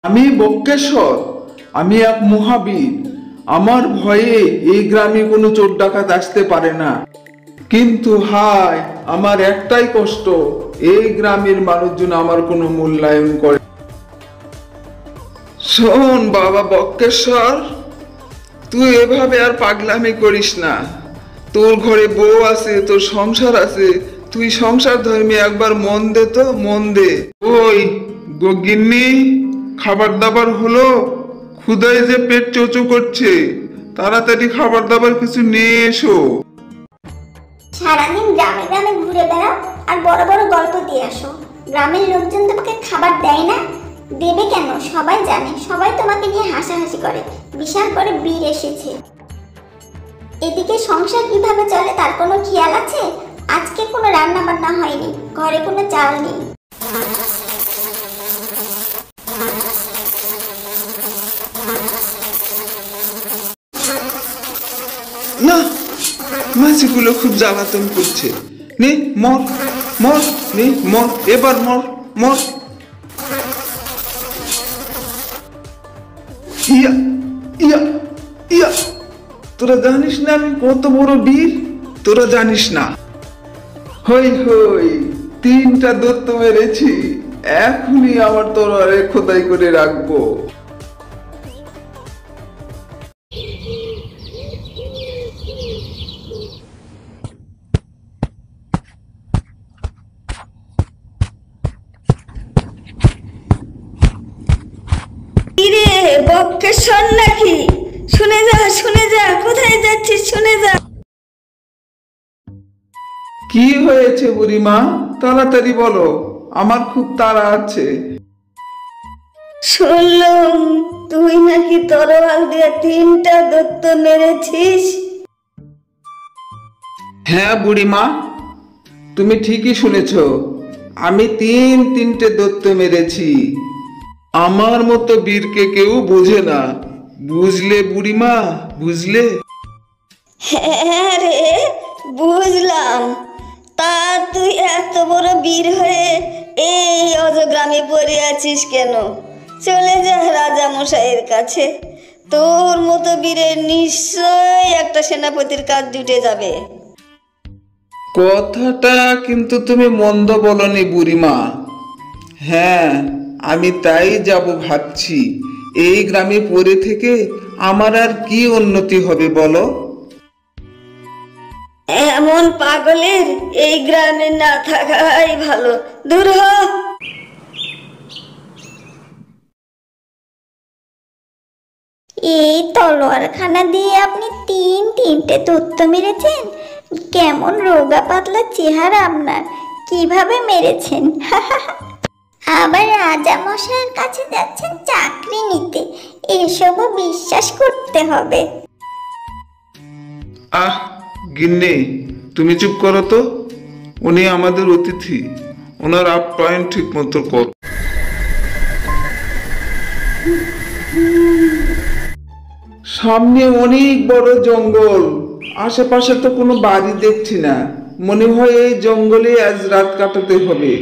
আমি বক্রেশ্বর, আমি এক মহাবীর। আমার ভয়ে এই গ্রামে কোনো চোর ডাকাত আসতে পারে না। কিন্তু হায়, আমার একটাই কষ্ট, এই গ্রামের মানুষজন আমার কোনো মূল্যায়ন করে। শোন বাবা বক্রেশ্বর, তুই এভাবে আর পাগলামি করিস না। তোর ঘরে বউ আছে, তোর সংসার আছে, তুই সংসার ধর্মে একবার মন দে তো, মন দে। ওই গিন্নি, খাবার দাবার হলো? ক্ষুধায় যে পেট চোচো করছে, তাড়াতাড়ি খাবার দাবার কিছু নিয়ে এসো। সারাদিন গ্রামে গ্রামে ঘুরে বেড়াও আর বড় বড় গল্প দিয়ে আসো। গ্রামের লোকজন তোমাকে খাবার দেয় না? দেবে কেন? সবাই জানে, সবাই তোমাকে নিয়ে হাসাহাসি করে। বিশাল করে বীর এসেছে। এদিকে সংসার কিভাবে চলে তার কোনো খেয়াল আছে? আজকে কোনো রান্না বান্না হয়নি, ঘরে কোনো চাল নেই। না, মাছিগুলো খুব জ্বালাতন করছে। নে মর মর, নে মর, এবার মর মর। ইয়া ইয়া ইয়া, তোরা জানিস না আমি কত বড় বীর? তোরা জানিস না। হই হই, 3টা দত্ত মেরেছি, এখনই আমার তরবারে খোদাই করে রাখবো। কিরে বক্রেশ্বর নাকি? শুনে যা, শুনে যা, কোথায় যাচ্ছিস শুনে যা। কি হয়েছে বুড়িমা? তাড়াতাড়ি বলো, আমার খুব তাড়া আছে। শুনলাম তুই নাকি তরোয়াল দিয়ে 3টা দত্ত মেরেছিস। হ্যাঁ বুড়িমা, তুমি ঠিকই শুনেছ। আমি তিনটে দত্ত মেরেছি। আমার মতো বীরকে কেউ বোঝে না, বুঝলে বুড়িমা, বুঝলে? হ্যাঁ রে, বুঝলাম। তা তুই এত বড় বীর হয়ে এই অজগ্রামে পড়ে আছিস কেন? চলে যা রাজা মশাইয়ের কাছে। তোর মতো বীরের নিশ্চয় একটা সেনাপতির কাজ জুটে যাবে। কথাটা কিন্তু তুমি মন্দ বলনি বুড়িমা। হ্যাঁ, আমি তাই যাব ভাবছি। এই গ্রামে পড়ে থেকে আমার আর কি উন্নতি হবে বলো? এমন পাগলের এই গ্রামে না থাকাই ভালো। দূর হ। এই তলোয়ারখানা দিয়ে আপনি তিনটে দত্ত মেরেছেন? কেমন রোগা পাতলা চেহারা আপনার, কিভাবে মেরেছেন? আবার রাজা মশাইয়ের কাছে যাচ্ছেন চাকরি নিতে, এসবও বিশ্বাস করতে হবে। আহ গিন্নি, তুমি চুপ করো তো। উনি আমাদের অতিথি, ওনার আপ্যায়ন ঠিক মতো কর। সামনে অনেক বড় জঙ্গল, আশেপাশে তো কোনো বাড়ি দেখছি না। মনে হয় এই জঙ্গলে আজ রাত কাটাতে হবে।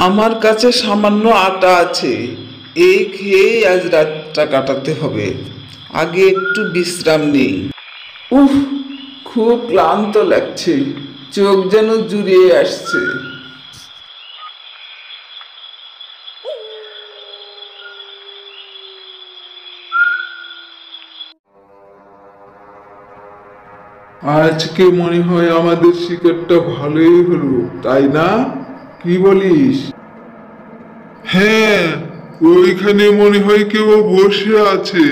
আমার কাছে সামান্য আটা আছে, এই খেয়েই আজ রাতটা কাটাতে হবে। আগে একটু বিশ্রাম নেই। উফ, খুব ক্লান্ত লাগছে, চোখ যেন জুড়িয়ে আসছে। আজকে মনে হয় আমাদের শিকারটা ভালোই হলো, তাই না? কি বলিস? হ্যাঁ, ওইখানে মনে হয় কেউ বসে আছে।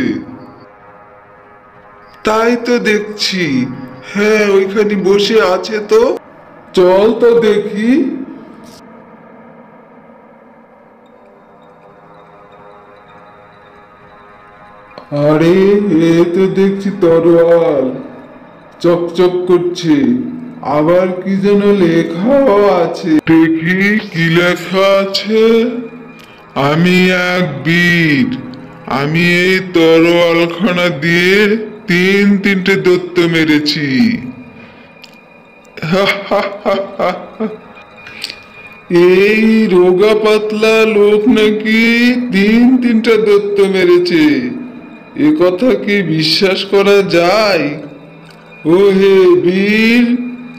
তাই তো দেখছি। হ্যাঁ, ওইখানে বসে আছে তো। চল তো দেখি। আরে, এ তো দেখছি তরোয়াল, চকচক করছে। আবার কি যেন লেখাও আছে। দেখি কি লেখা আছে। আমি এক বীর, আমি এই তরোয়ালখানা দিয়ে তিনটে দত্ত মেরেছি। এই রোগা পাতলা লোক নাকি তিনটা দত্ত মেরেছে। এ কথা কি বিশ্বাস করা যায়? ও হে বীর,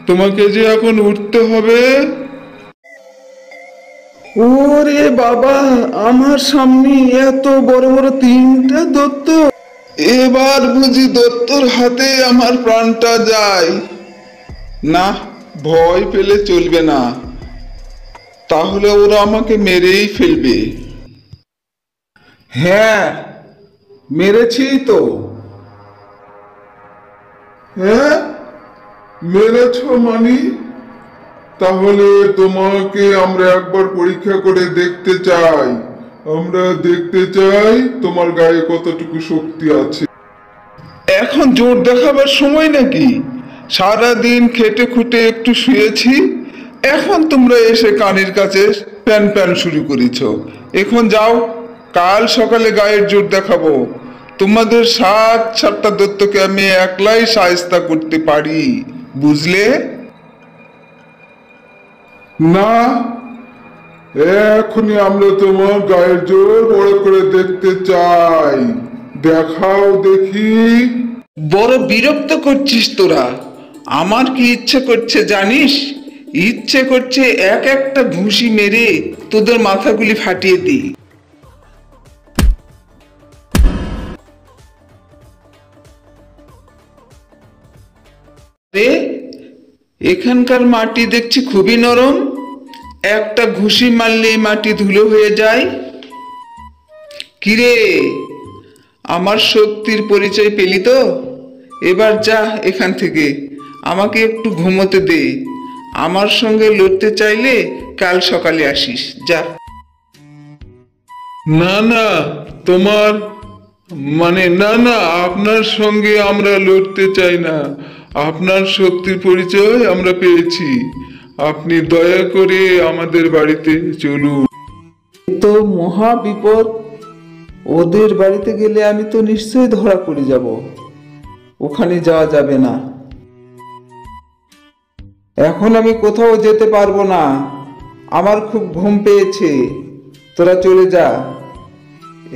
তোমাকে যে এখন উঠতে হবে। ওরে বাবা, আমার সামনে এত বড় বড় 3টা দত্ত! এবার বুঝি দত্তর হাতে আমার প্রাণটা যায়। না, ভয় পেলে চলবে না, তাহলে ওরা আমাকে মেরেই ফেলবে। হ্যাঁ, মেরেছি তো। হ্যাঁ, মেরেছ মানি? তাহলে তোমাকে আমরা একবার পরীক্ষা করে দেখতে চাই। আমরা দেখতে চাই তোমার গায়ে কতটুকু শক্তি আছে। এখন জোর দেখাবার সময় নাকি? সারাদিন খেটে খুটে একটু শুয়েছি, এখন তোমরা এসে কানের কাছে প্যান প্যান শুরু করেছ। এখন যাও, কাল সকালে গায়ের জোর দেখাবো। তোমাদের 7টা দত্তকে আমি একলাই শায়েস্তা করতে পারি, বুঝলে? না, এখনই আমরা তোমার গায়ের জোর বড় করে দেখতে চাই। দেখাও দেখি। বড় বিরক্ত করছিস তোরা। আমার কি ইচ্ছে করছে জানিস? ইচ্ছে করছে একটা ঘুষি মেরে তোদের মাথাগুলি ফাটিয়ে দিই। এখানকার মাটি দেখছি খুবই নরম, একটা ঘুষি মারলেই মাটি ধুলো হয়ে যায়। কিরে, আমার শক্তির পরিচয় পেলি তো? এবার যা এখান থেকে, আমাকে একটু ঘুমোতে দে। আমার সঙ্গে লড়তে চাইলে কাল সকালে আসিস, যা। না না, তোমার না, আপনার সঙ্গে আমরা লড়তে চাই না। আপনার শক্তির পরিচয় আমরা পেয়েছি। আপনি দয়া করে আমাদের বাড়িতে চলুন। তো মহা বিপদ! ওদের বাড়িতে গেলে আমি তো নিশ্চয়ই ধরা পড়ে যাব। ওখানে যাওয়া যাবে না। এখন আমি কোথাও যেতে পারবো না, আমার খুব ঘুম পেয়েছে। তোরা চলে যা,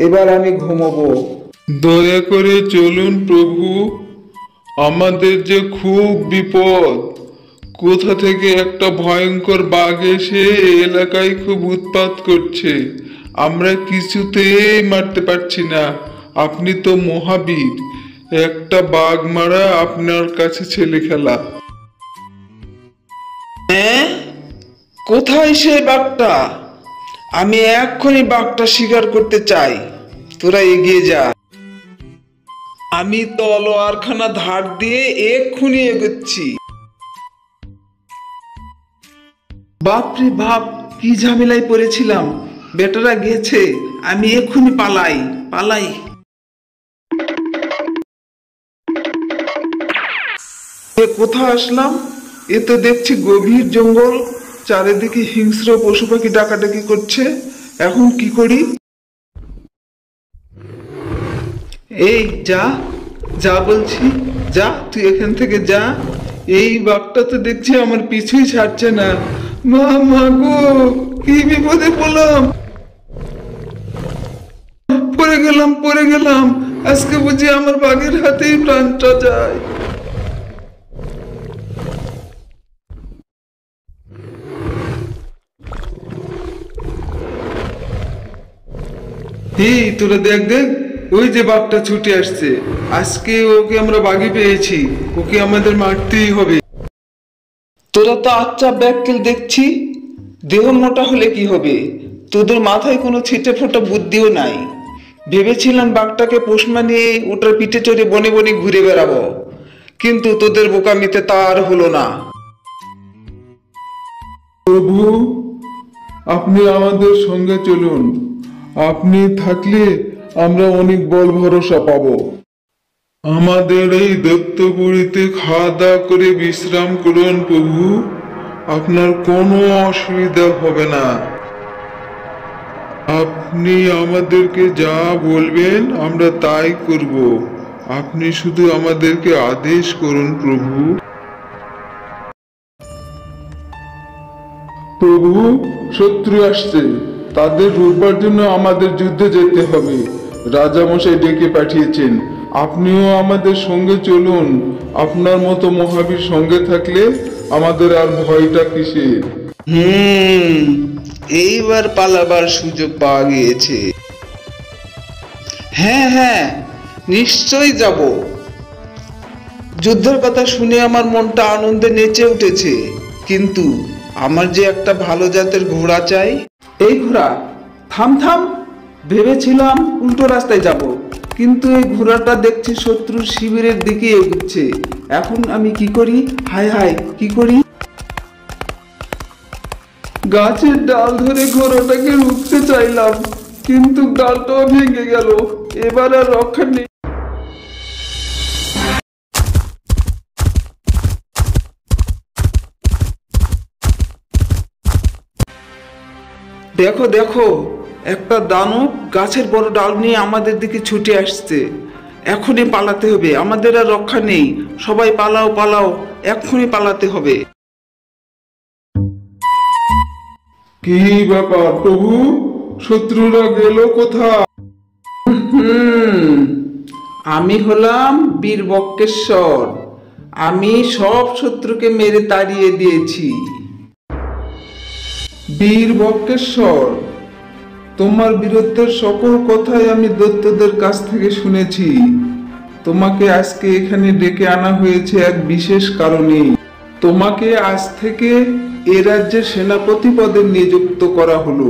এবার আমি ঘুমোবো। দয়া করে চলুন প্রভু, আমাদের যে খুব বিপদ। কোথা থেকে একটা ভয়ঙ্কর বাঘ এসে এই এলাকায় খুব উৎপাত করছে, আমরা কিছুতেই মারতে পারছি না। আপনি তো মহাবীর, একটা বাঘ মারা আপনার কাছে ছেলে খেলা। হ্যাঁ, কোথায় সেই বাঘটা? আমি এক্ষুনি বাঘটা শিকার করতে চাই। তোরা এগিয়ে যা, আমি তলোয়ারখানা ধার দিয়ে এক্ষুনি এগোচ্ছি। বাপরে বাপ, কি ঝামেলায় পড়েছিলাম! বেটারা গেছে, আমি এক্ষুনি পালাই পালাই। কোথায় আসলাম? এ তো দেখছি গভীর জঙ্গল, চারিদিকে হিংস্র পশু পাখি ডাকাডাকি করছে। এখন কি করি? এই যা যা বলছি, যা, তুই এখান থেকে যা। এই বাঘটা তো দেখছি আমার পিছুই ছাড়ছে না। মা গো, কি বিপদে পড়লাম! পড়ে গেলাম। আজকে বুঝি আমার বাঘের হাতেই প্রাণটা যায়। তোরা দেখ দেখ, ওই যে বাঘটা ছুটে আসছে। আজকে ওকে আমরা বাঘে পেয়েছি, ওকে আমাদের মারতেই হবে। তোরা তো আচ্ছা ব্যাককেল দেখছি, দেহ মোটা হলে কি হবে? তোদের মাথায় কোনো ছিটে ফোটা বুদ্ধিও নাই। ভেবেছিলাম বাঘটাকে পোষ মানিয়ে ওটার পিঠে চড়ে বনে বনে ঘুরে বেড়াবো, কিন্তু তোদের বোকামিতে তা আর হলো না। প্রভু, আপনি আমাদের সঙ্গে চলুন। আপনি থাকলে আমরা অনেক বল ভরসা পাবো। আমাদের এই দত্তপুরীতে খাওয়া দাওয়া করে বিশ্রাম করুন প্রভু, আপনার কোনো অসুবিধা হবে না। আপনি আমাদেরকে যা বলবেন আমরা তাই করব। আপনি শুধু আমাদেরকে আদেশ করুন প্রভু। প্রভু, শত্রু আসছে, তাদের রুখবার জন্য আমাদের যুদ্ধে যেতে হবে। রাজামশাই ডেকে পাঠিয়েছেন, আপনিও আমাদের সঙ্গে চলুন। আপনার মতো মহাবীর সঙ্গে থাকলে আমাদের আর ভয়টা কিসের? এইবার পালাবার সুযোগ পাওয়া গিয়েছে। হ্যাঁ হ্যাঁ, নিশ্চয়ই যাব। যুদ্ধের কথা শুনে আমার মনটা আনন্দে নেচে উঠেছে, কিন্তু আমার যে একটা ভালো জাতের ঘোড়া চাই। এই ঘোড়া, থাম থাম, ভেবেছিলাম উল্টো রাস্তায় যাব, কিন্তু এই ঘোড়াটা দেখছি শত্রুর শিবিরের দিকে এগুচ্ছে। এখন আমি কি করি? হায় হায়, কি করি? গাছের ডাল ধরে ঘোড়াটাকে রুখতে চাইলাম, কিন্তু ডালটাও ভেঙে গেল। এবার আর রক্ষা নেই। দেখো দেখো, একটা দানব গাছের বড় ডাল নিয়ে আমাদের দিকে ছুটে আসছে। এখনই পালাতে হবে, আমাদের আর রক্ষা নেই। সবাই পালাও পালাও, এক্ষুনি পালাতে হবে। কি ব্যাপার প্রভু, শত্রুরা গেল কোথায়? আমি হলাম বীর বক্রেশ্বর। আমি সব শত্রুকে মেরে তাড়িয়ে দিয়েছি। বীর বক্রেশ্বর, তোমার বীরত্বের সকল কথাই আমি দৈত্যদের কাছ থেকে শুনেছি। তোমাকে আজকে এখানে ডেকে আনা হয়েছে এক বিশেষ কারণে। তোমাকে আজ থেকে এ রাজ্যের সেনাপতি পদে নিযুক্ত করা হলো।